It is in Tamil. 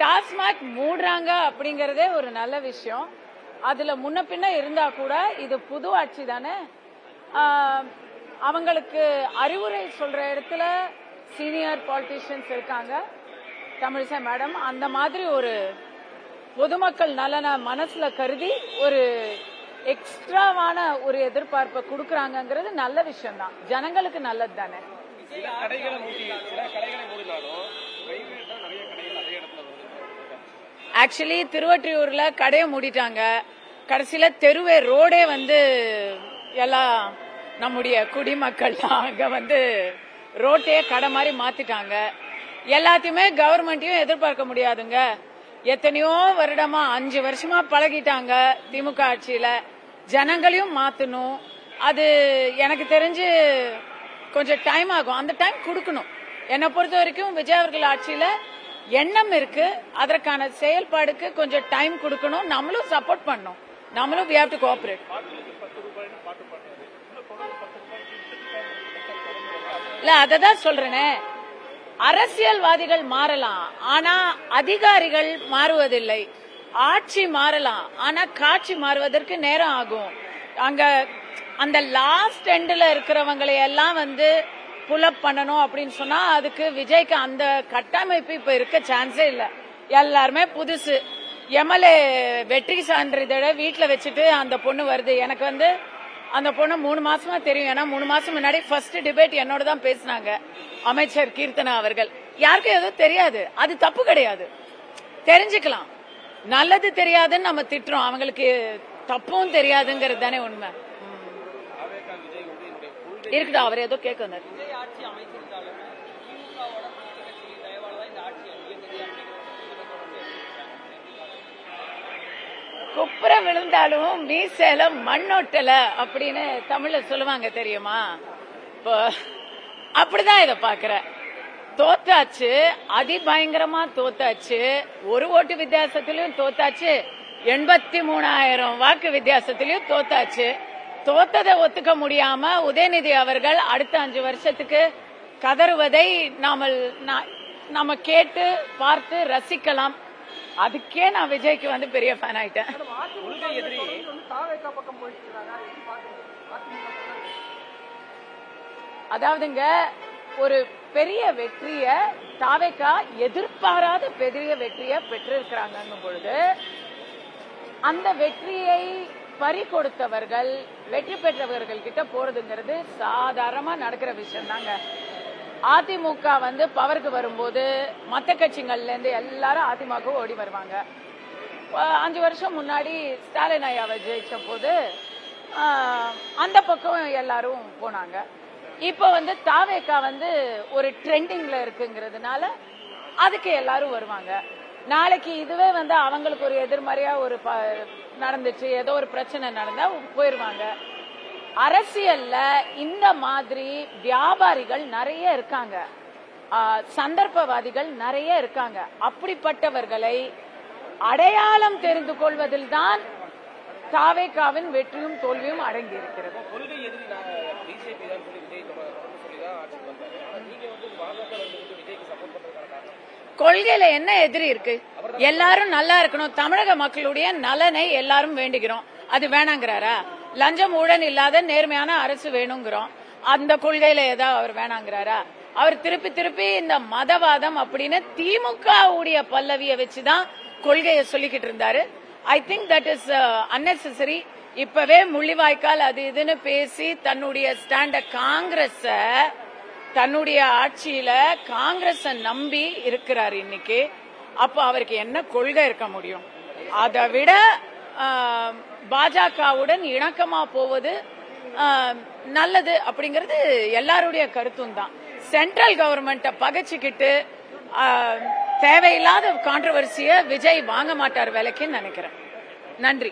டாஸ்மாக் மூடுறாங்க அப்படிங்கறதே ஒரு நல்ல விஷயம். அதுல முன்ன பின்ன இருந்தா கூட இது புது ஆட்சி தானே. அவங்களுக்கு அறிவுரை சொல்ற இடத்துல சீனியர் பாலிட்டிஷியன்ஸ் இருக்காங்க. தமிழிசை மேடம் அந்த மாதிரி ஒரு பொதுமக்கள் நலனை மனசுல கருதி ஒரு எக்ஸ்ட்ராவான ஒரு எதிர்பார்ப்பை கொடுக்கறாங்கிறது நல்ல விஷயம் தான். ஜனங்களுக்கு நல்லது தானே. ஆக்சுவலி திருவொற்றியூர்ல கடையை மூடிட்டாங்க. கடைசியில தெருவே ரோடே எல்லாம் நம்முடைய குடிமக்கள் அங்க ரோட்டையே கடை மாதிரி மாத்திட்டாங்க. எல்லாத்தையுமே கவர்மெண்ட்டையும் எதிர்பார்க்க முடியாதுங்க. எத்தனையோ வருடமா 5 வருஷமா பழகிட்டாங்க திமுக ஆட்சியில. ஜனங்களையும் மாத்தணும். அது எனக்கு தெரிஞ்சு கொஞ்சம் டைம் ஆகும். அந்த டைம் கொடுக்கணும். என்னை பொறுத்த வரைக்கும் விஜய் அவர்கள் ஆட்சியில எண்ணம் இருக்கு. அதற்கான செயல்பாடுக்கு கொஞ்சம் டைம் கொடுக்கணும். நம்மளும் சப்போர்ட் பண்ணணும். நம்மளும் we have to cooperate. இல்ல அததான் சொல்றேனே, அரசியல்வாதிகள் மாறலாம், ஆனா அதிகாரிகள் மாறுவதில்லை. ஆட்சி மாறலாம், ஆனா காட்சி மாறுவதற்கு நேரம் ஆகும். அங்க அந்த லாஸ்ட் எண்ட்ல இருக்கிறவங்களை எல்லாம் புல்அப் பண்ணணும் அப்படின்னு சொன்னா அதுக்கு விஜய்க்கு அந்த கட்டமைப்பு இப்ப இருக்க சான்ஸே இல்ல. எல்லாருமே புதுசு. எம்எல்ஏ வெற்றி சான்றிதழ வீட்டுல வச்சுட்டு அந்த பொண்ணு வருது. எனக்கு அந்த பொண்ணு 3 மாசமா தெரியும். ஏன்னா 3 மாசம் முன்னாடி ஃபர்ஸ்ட் டிபேட் என்னோட தான் பேசினாங்க அமைச்சர் கீர்த்தனா அவர்கள். யாருக்கும் எதுவும் தெரியாது. அது தப்பு கிடையாது, தெரிஞ்சுக்கலாம். நல்லது தெரியாதுன்னு நம்ம திட்டுறோம், அவங்களுக்கு தப்பும் தெரியாதுங்கிறது தானே உண்மை. இருக்கட்டும், அவர் ஏதோ கேட்க வந்தார். குப்புற விழுந்தாலும் மீசேல மண்ணோட்டல அப்படின்னு தமிழ்ல சொல்லுவாங்க தெரியுமா. இப்போ அப்படிதான் இத பாக்குற. தோத்தாச்சு, அதிபயங்கரமா தோத்தாச்சு. ஒரு ஓட்டு வித்தியாசத்திலயும் தோத்தாச்சு, 83,000 வாக்கு வித்தியாசத்திலயும் தோத்தாச்சு. தோத்ததை ஒத்துக்க முடியாம உதயநிதி அவர்கள் அடுத்த 5 வருஷத்துக்கு கதறுவதை நாம கேட்டு பார்த்து ரசிக்கலாம். அதுக்கே நான் விஜய்க்கு பெரிய ஃபேன் ஆயிட்டேன். அதாவதுங்க, ஒரு பெரிய வெற்றிய தாவேகா எதிர்பாராத பெரிய வெற்றிய பெற்றிருக்கிறாங்க பொழுது அந்த வெற்றியை பறி கொடுத்தவர்கள் வெற்றி பெற்றவர்கள் கிட்ட போறதுங்கிறது சாதாரணமா நடக்கிற விஷயம் தாங்க. அதிமுக பவருக்கு வரும்போது மத்த கட்சிகள்ல இருந்து எல்லாரும் அதிமுக ஓடி வருவாங்க. 5 வருஷம் முன்னாடி ஸ்டாலின் ஐயாவை ஜெயிச்ச போது அந்த பக்கம் எல்லாரும் போனாங்க. இப்ப தாவேகா ஒரு ட்ரெண்டிங்ல இருக்குங்கிறதுனால அதுக்கு எல்லாரும் வருவாங்க. நாளைக்கு இதுவே அவங்களுக்கு ஒரு எதிர்மறையா ஒரு நடந்துச்சு, ஏதோ ஒரு பிரச்சனை நடந்தா போயிருவாங்க. அரசியல்ல இந்த மாதிரி வியாபாரிகள் நிறைய இருக்காங்க, சந்தர்ப்பவாதிகள் நிறைய இருக்காங்க. அப்படிப்பட்டவர்களை அடையாளம் தெரிந்து கொள்வதில் தான் தாவேகாவின் வெற்றியும் தோல்வியும் அடங்கி இருக்கிறது. கொள்கையில என்ன எதிரி இருக்கு? எல்லாரும் நல்லா இருக்கணும், தமிழக மக்களுடைய நலனை எல்லாரும் வேண்டுகிறோம். அது வேணாங்கிறாரா? லஞ்சம் ஊழல் இல்லாத நேர்மையான அரசு வேணுங்கிறோம். அந்த கொள்கையில ஏதாவது அவர் வேணாங்கிறாரா? அவர் திருப்பி திருப்பி இந்த மதவாதம் அப்படின்னு திமுக உடைய பல்லவியை வச்சுதான் கொள்கையை சொல்லிக்கிட்டு இருந்தாரு. I think that is unnecessary. இப்பவே முள்ளிவாய்க்கால் அது இதுன்னு பேசி தன்னுடைய ஸ்டாண்ட காங்கிரஸ தன்னுடைய ஆட்சியில காங்கிரஸ நம்பி இருக்கிறார் இன்னைக்கு. அப்ப அவருக்கு என்ன கொள்கை இருக்க முடியும்? அதை விட பாஜகவுடன் இணக்கமா போவது நல்லது அப்படிங்கிறது எல்லாருடைய கருத்தும் தான். சென்ட்ரல் கவர்மெண்ட பகைச்சுக்கிட்டு தேவையில்லாத கான்ட்ரவர்சிய விஜய் வாங்க மாட்டார் விலைக்குன்னு நினைக்கிறேன். நன்றி.